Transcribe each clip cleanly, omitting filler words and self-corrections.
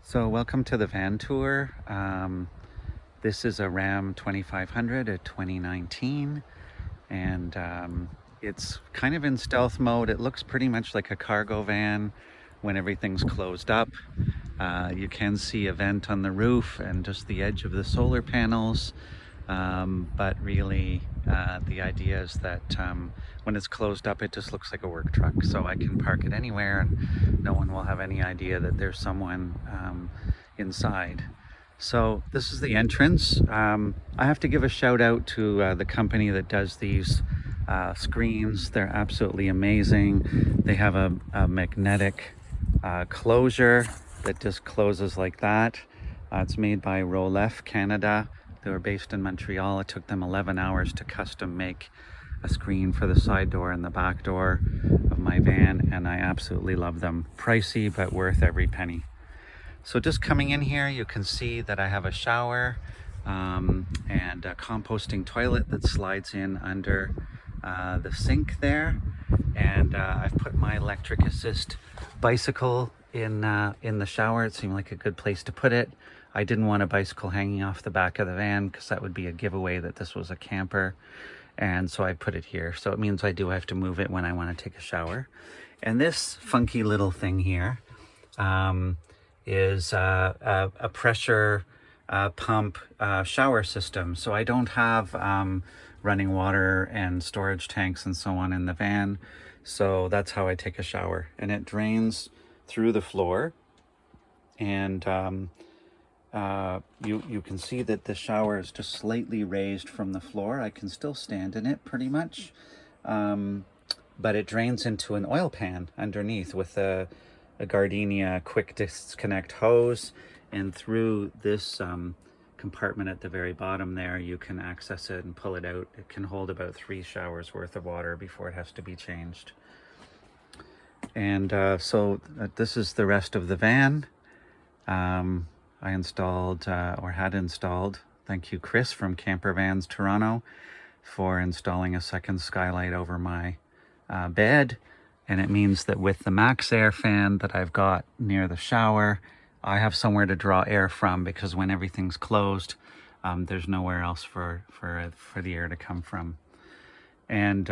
So welcome to the van tour. This is a Ram 2500, a 2019, and it's kind of in stealth mode. It looks pretty much like a cargo van when everything's closed up. You can see a vent on the roof and just the edge of the solar panels. But really, the idea is that when it's closed up, it just looks like a work truck. So I can park it anywhere and no one will have any idea that there's someone inside. So this is the entrance. I have to give a shout out to the company that does these screens. They're absolutely amazing. They have a magnetic closure that just closes like that. It's made by Rolef Canada. They were based in Montreal. It took them 11 hours to custom make a screen for the side door and the back door of my van, and I absolutely love them. Pricey, but worth every penny. So just coming in here, you can see that I have a shower and a composting toilet that slides in under the sink there. And I've put my electric assist bicycle in the shower. It seemed like a good place to put it. I didn't want a bicycle hanging off the back of the van because that would be a giveaway that this was a camper. And so I put it here. So it means I do have to move it when I want to take a shower. And this funky little thing here is a pressure pump shower system. So I don't have running water and storage tanks and so on in the van. So that's how I take a shower. And it drains through the floor. And you can see that the shower is just slightly raised from the floor. I can still stand in it pretty much. But it drains into an oil pan underneath with a Gardenia quick disconnect hose, and through this compartment at the very bottom there you can access it and pull it out. It can hold about 3 showers worth of water before it has to be changed. And so this is the rest of the van. I installed or had installed, thank you Chris from Camper Vans Toronto for installing a second skylight over my bed. And it means that with the Max Air fan that I've got near the shower, I have somewhere to draw air from, because when everything's closed, there's nowhere else for the air to come from. And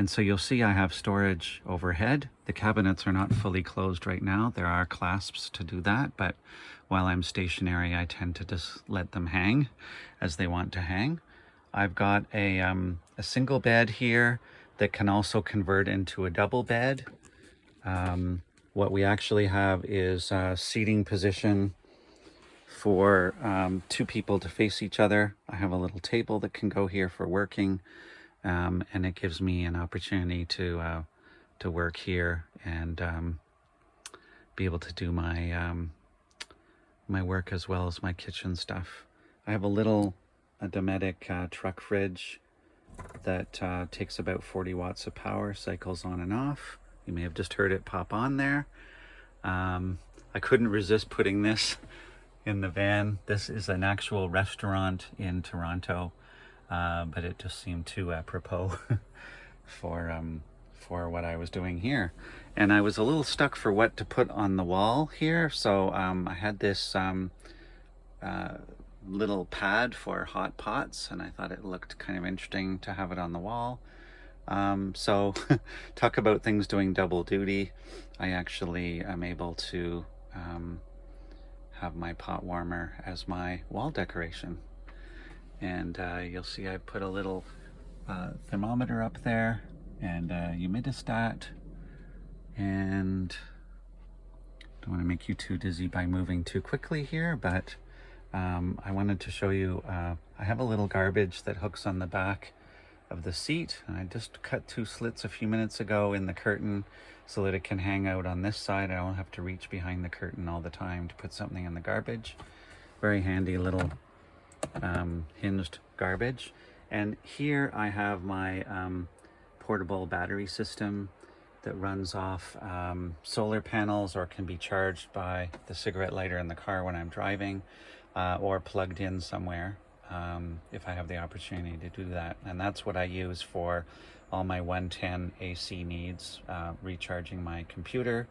so you'll see I have storage overhead. The cabinets are not fully closed right now. There are clasps to do that, but while I'm stationary, I tend to just let them hang as they want to hang. I've got a single bed here that can also convert into a double bed. What we actually have is a seating position for 2 people to face each other. I have a little table that can go here for working, and it gives me an opportunity to work here and be able to do my my work as well as my kitchen stuff. I have a little Dometic truck fridge that takes about 40 watts of power, cycles on and off. You may have just heard it pop on there. I couldn't resist putting this in the van. This is an actual restaurant in Toronto, but it just seemed too apropos for what I was doing here. And I was a little stuck for what to put on the wall here, so I had this little pad for hot pots, and I thought it looked kind of interesting to have it on the wall. So talk about things doing double duty. I actually am able to have my pot warmer as my wall decoration. And you'll see I put a little thermometer up there and a humidistat, and don't want to make you too dizzy by moving too quickly here, but I wanted to show you, I have a little garbage that hooks on the back of the seat, and I just cut 2 slits a few minutes ago in the curtain so that it can hang out on this side. I don't have to reach behind the curtain all the time to put something in the garbage. Very handy little hinged garbage. And here I have my portable battery system that runs off solar panels, or can be charged by the cigarette lighter in the car when I'm driving, or plugged in somewhere if I have the opportunity to do that. And that's what I use for all my 110 AC needs, recharging my computer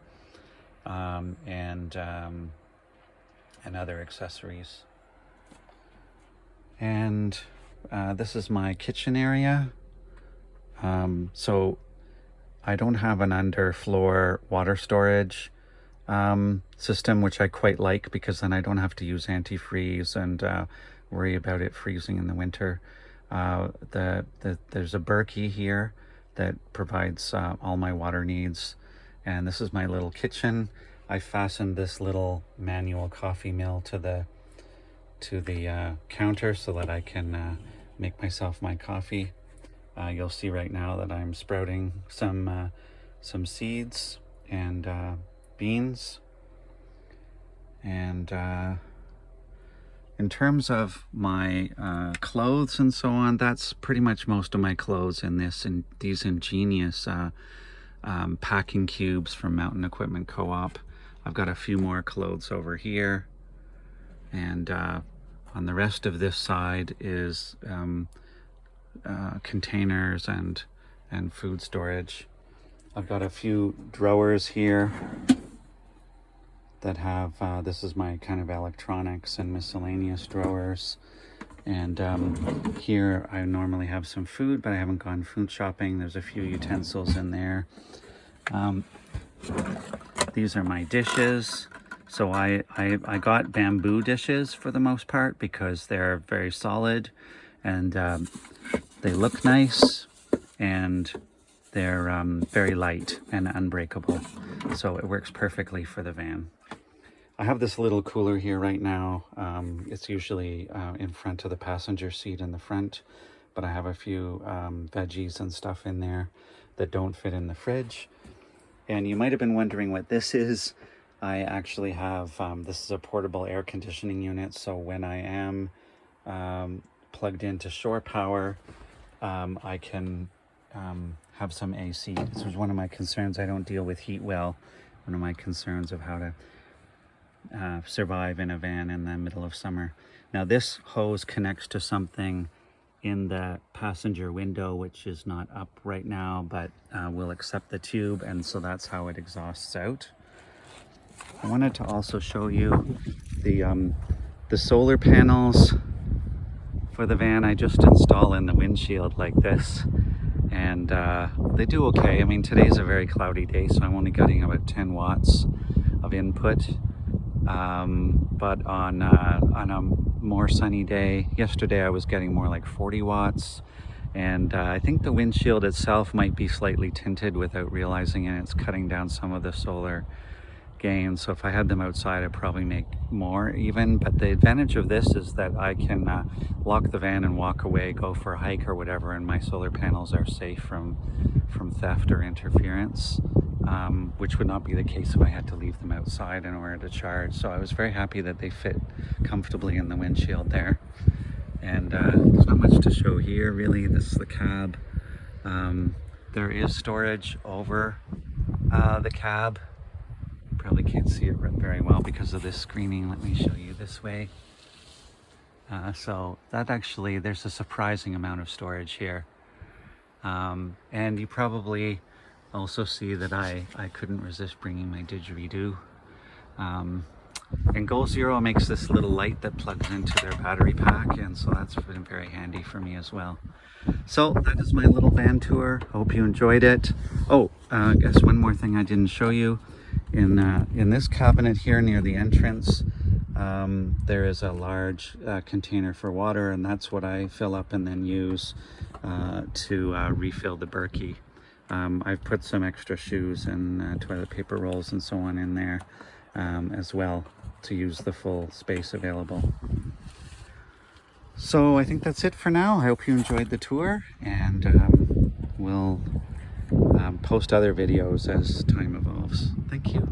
and and other accessories. And this is my kitchen area. So I don't have an underfloor water storage system, which I quite like, because then I don't have to use antifreeze and worry about it freezing in the winter. There's a Berkey here that provides all my water needs, and this is my little kitchen. I fastened this little manual coffee mill to the counter so that I can make myself my coffee. You'll see right now that I'm sprouting some seeds and beans. And in terms of my clothes and so on, that's pretty much most of my clothes in these ingenious packing cubes from Mountain Equipment Co-op. I've got a few more clothes over here, and on the rest of this side is containers and food storage. I've got a few drawers here that have this is my kind of electronics and miscellaneous drawers, and here I normally have some food, but I haven't gone food shopping. There's a few utensils in there. These are my dishes. So I got bamboo dishes for the most part because they're very solid, and they look nice, and they're very light and unbreakable. So it works perfectly for the van. I have this little cooler here right now. It's usually in front of the passenger seat in the front, but I have a few veggies and stuff in there that don't fit in the fridge. And you might have been wondering what this is. I actually have, this is a portable air conditioning unit, so when I am plugged into shore power, I can have some AC. This was one of my concerns. I don't deal with heat well. One of my concerns of how to survive in a van in the middle of summer. Now this hose connects to something in the passenger window, which is not up right now, but will accept the tube, and so that's how it exhausts out. I wanted to also show you the solar panels for the van. I just install in the windshield like this, and they do okay. I mean, today's a very cloudy day, so I'm only getting about 10 watts of input. But on a more sunny day, yesterday I was getting more like 40 watts. And I think the windshield itself might be slightly tinted without realizing it. It's cutting down some of the solar gain. So if I had them outside, I'd probably make more even. But the advantage of this is that I can lock the van and walk away, go for a hike or whatever, and my solar panels are safe from theft or interference, which would not be the case if I had to leave them outside in order to charge. So I was very happy that they fit comfortably in the windshield there. And there's not much to show here really. This is the cab. There is storage over the cab. Probably can't see it very well because of this screening. Let me show you this way. So that actually, there's a surprising amount of storage here. And you probably also see that I couldn't resist bringing my didgeridoo. And Goal Zero makes this little light that plugs into their battery pack, and so that's been very handy for me as well. So that is my little van tour. Hope you enjoyed it. Oh, I guess one more thing I didn't show you. In this cabinet here near the entrance, there is a large container for water, and that's what I fill up and then use to refill the Berkey. I've put some extra shoes and toilet paper rolls and so on in there as well to use the full space available. So I think that's it for now. I hope you enjoyed the tour, and we'll post other videos as time evolves. Thank you.